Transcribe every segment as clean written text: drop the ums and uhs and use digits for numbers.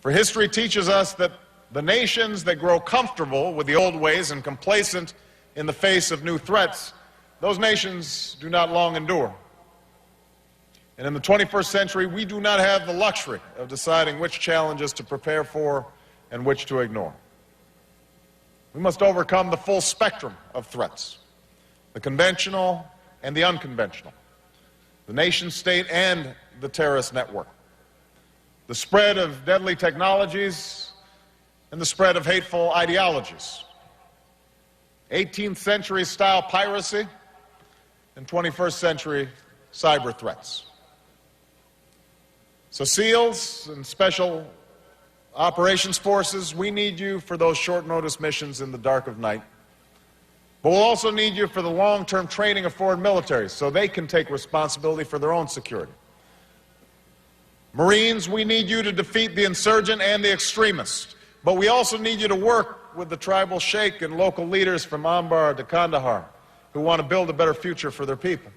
For history teaches us that the nations that grow comfortable with the old ways and complacent in the face of new threats, those nations do not long endure. And in the 21st century, we do not have the luxury of deciding which challenges to prepare for and which to ignore. We must overcome the full spectrum of threats, the conventional and the unconventional, the nation-state and the terrorist network, the spread of deadly technologies and the spread of hateful ideologies, 18th century style piracy and 21st century cyber threats. So SEALs and Special Operations Forces, we need you for those short notice missions in the dark of night. But we'll also need you for the long-term training of foreign militaries so they can take responsibility for their own security. Marines, we need you to defeat the insurgent and the extremist. But we also need you to work with the tribal sheikh and local leaders from Anbar to Kandahar who want to build a better future for their people.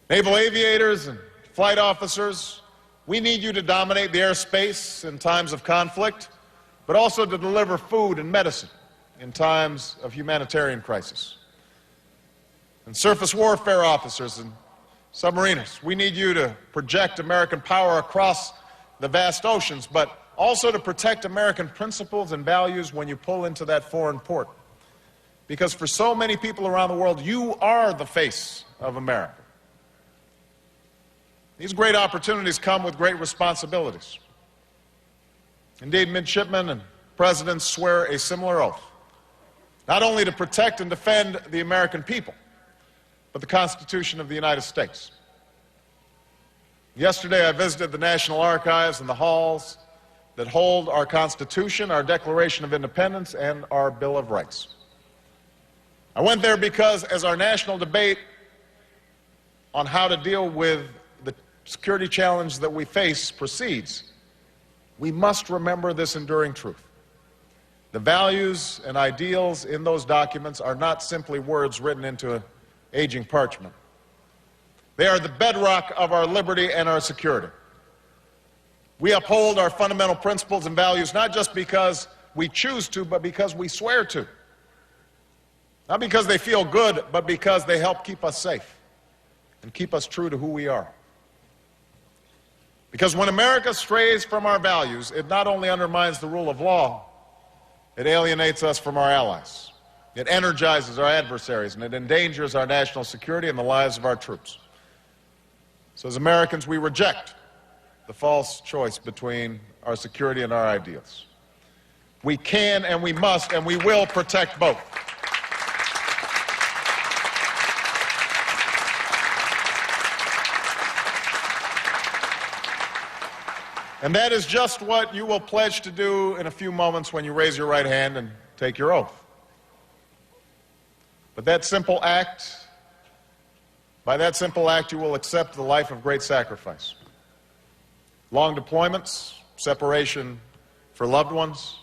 Naval aviators and flight officers, we need you to dominate the airspace in times of conflict, but also to deliver food and medicine in times of humanitarian crisis. And surface warfare officers and submariners, we need you to project American power across the vast oceans, but also to protect American principles and values when you pull into that foreign port. Because for so many people around the world, you are the face of America. These great opportunities come with great responsibilities. Indeed, midshipmen and presidents swear a similar oath, not only to protect and defend the American people, but the Constitution of the United States. Yesterday, I visited the National Archives and the halls that hold our Constitution, our Declaration of Independence, and our Bill of Rights. I went there because as our national debate on how to deal with the security challenge that we face proceeds, we must remember this enduring truth. The values and ideals in those documents are not simply words written into aging parchment. They are the bedrock of our liberty and our security. We uphold our fundamental principles and values not just because we choose to, but because we swear to. Not because they feel good, but because they help keep us safe and keep us true to who we are. Because when America strays from our values, it not only undermines the rule of law, it alienates us from our allies. It energizes our adversaries, and it endangers our national security and the lives of our troops. So as Americans, we reject the false choice between our security and our ideals. We can and we must and we will protect both. And that is just what you will pledge to do in a few moments when you raise your right hand and take your oath. But that simple act, by that simple act, you will accept the life of great sacrifice. Long deployments, separation for loved ones,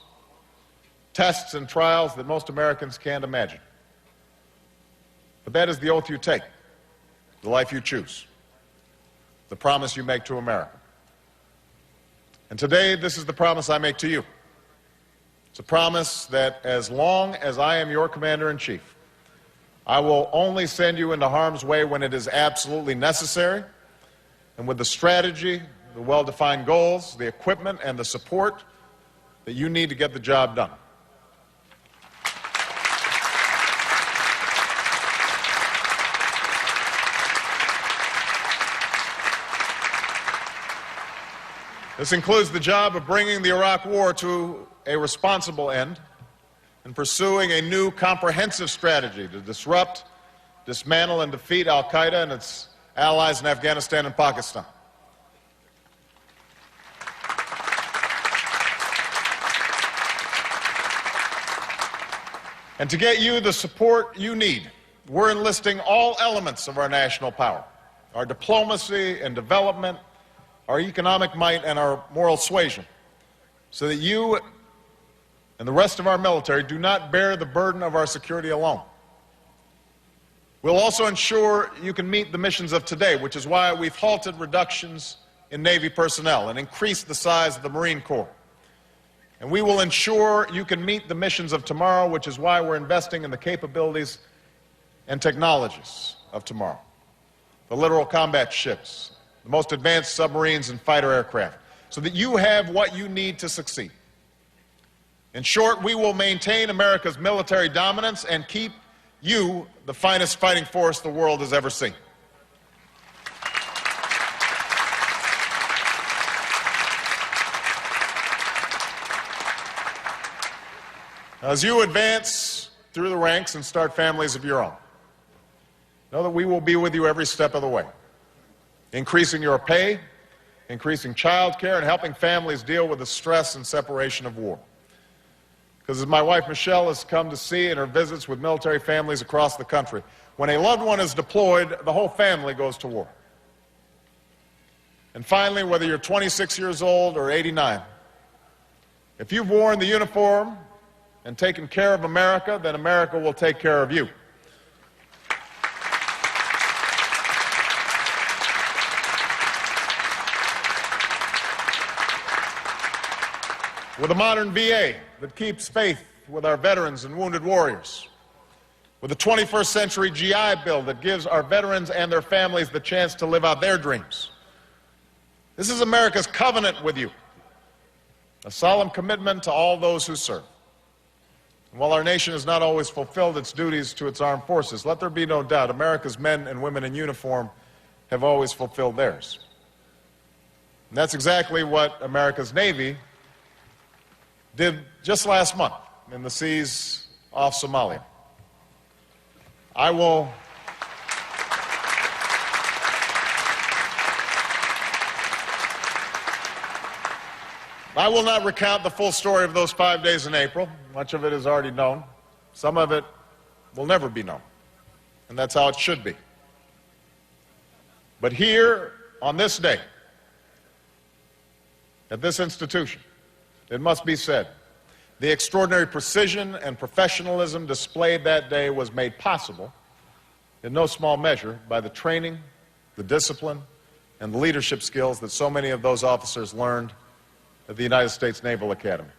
tests and trials that most Americans can't imagine. But that is the oath you take, the life you choose, the promise you make to America. And today, this is the promise I make to you. It's a promise that as long as I am your commander-in-chief, I will only send you into harm's way when it is absolutely necessary, and with the strategy, the well-defined goals, the equipment, and the support that you need to get the job done. This includes the job of bringing the Iraq War to a responsible end and pursuing a new comprehensive strategy to disrupt, dismantle, and defeat al-Qaeda and its allies in Afghanistan and Pakistan. And to get you the support you need, we're enlisting all elements of our national power, our diplomacy and development, our economic might, and our moral suasion, so that you and the rest of our military do not bear the burden of our security alone. We'll also ensure you can meet the missions of today, which is why we've halted reductions in Navy personnel and increase the size of the Marine Corps. And we will ensure you can meet the missions of tomorrow, which is why we're investing in the capabilities and technologies of tomorrow. The littoral combat ships, the most advanced submarines and fighter aircraft, so that you have what you need to succeed. In short, we will maintain America's military dominance and keep you the finest fighting force the world has ever seen. As you advance through the ranks and start families of your own, know that we will be with you every step of the way, increasing your pay, increasing child care, and helping families deal with the stress and separation of war. Because as my wife Michelle has come to see in her visits with military families across the country, when a loved one is deployed, the whole family goes to war. And finally, whether you're 26 years old or 89, if you've worn the uniform and taken care of America, then America will take care of you. With a modern VA that keeps faith with our veterans and wounded warriors, with a 21st century GI Bill that gives our veterans and their families the chance to live out their dreams. This is America's covenant with you, a solemn commitment to all those who serve. And while our nation has not always fulfilled its duties to its armed forces, let there be no doubt America's men and women in uniform have always fulfilled theirs. And that's exactly what America's Navy did just last month in the seas off Somalia. I will not recount the full story of those 5 days in April. Much of it is already known. Some of it will never be known. And that's how it should be. But here, on this day, at this institution, it must be said, the extraordinary precision and professionalism displayed that day was made possible, in no small measure, by the training, the discipline, and the leadership skills that so many of those officers learned at the United States Naval Academy.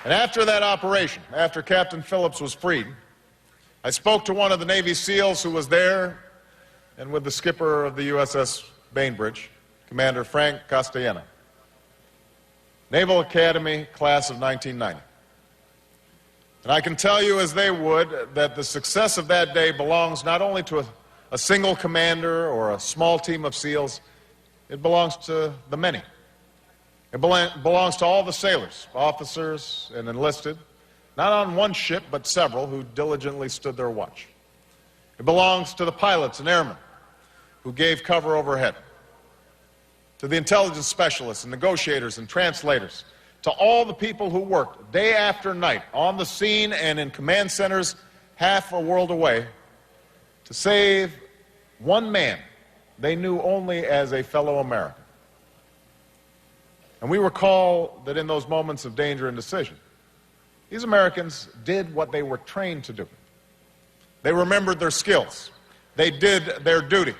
And after that operation, after Captain Phillips was freed, I spoke to one of the Navy SEALs who was there and with the skipper of the USS Bainbridge, Commander Frank Castellano. Naval Academy, class of 1990. And I can tell you, as they would, that the success of that day belongs not only to a single commander or a small team of SEALs, it belongs to the many. It belongs to all the sailors, officers, and enlisted, not on one ship, but several, who diligently stood their watch. It belongs to the pilots and airmen who gave cover overhead, to the intelligence specialists and negotiators and translators, to all the people who worked day after night on the scene and in command centers half a world away to save one man they knew only as a fellow American. And we recall that in those moments of danger and decision, these Americans did what they were trained to do. They remembered their skills. They did their duty.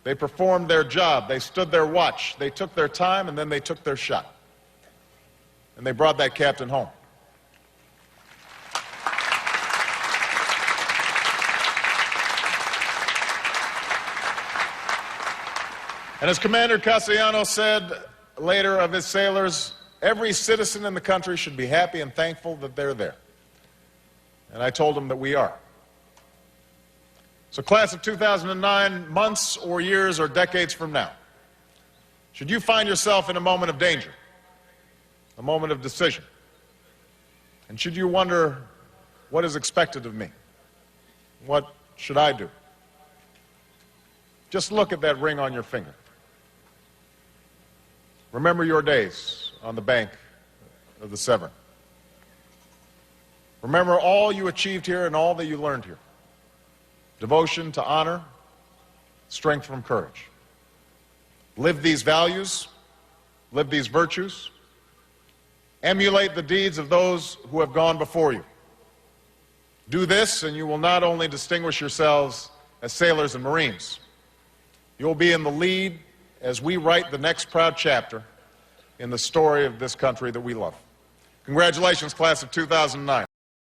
They performed their job. They stood their watch. They took their time, and then they took their shot. And they brought that captain home. And as Commander Castellano said later of his sailors, every citizen in the country should be happy and thankful that they're there. And I told him that we are. So class of 2009, months or years or decades from now, should you find yourself in a moment of danger, a moment of decision, and should you wonder what is expected of me, what should I do? Just look at that ring on your finger. Remember your days on the bank of the Severn. Remember all you achieved here and all that you learned here. Devotion to honor, strength from courage. Live these values, live these virtues, emulate the deeds of those who have gone before you. Do this, and you will not only distinguish yourselves as sailors and Marines, you'll be in the lead as we write the next proud chapter in the story of this country that we love. Congratulations, class of 2009.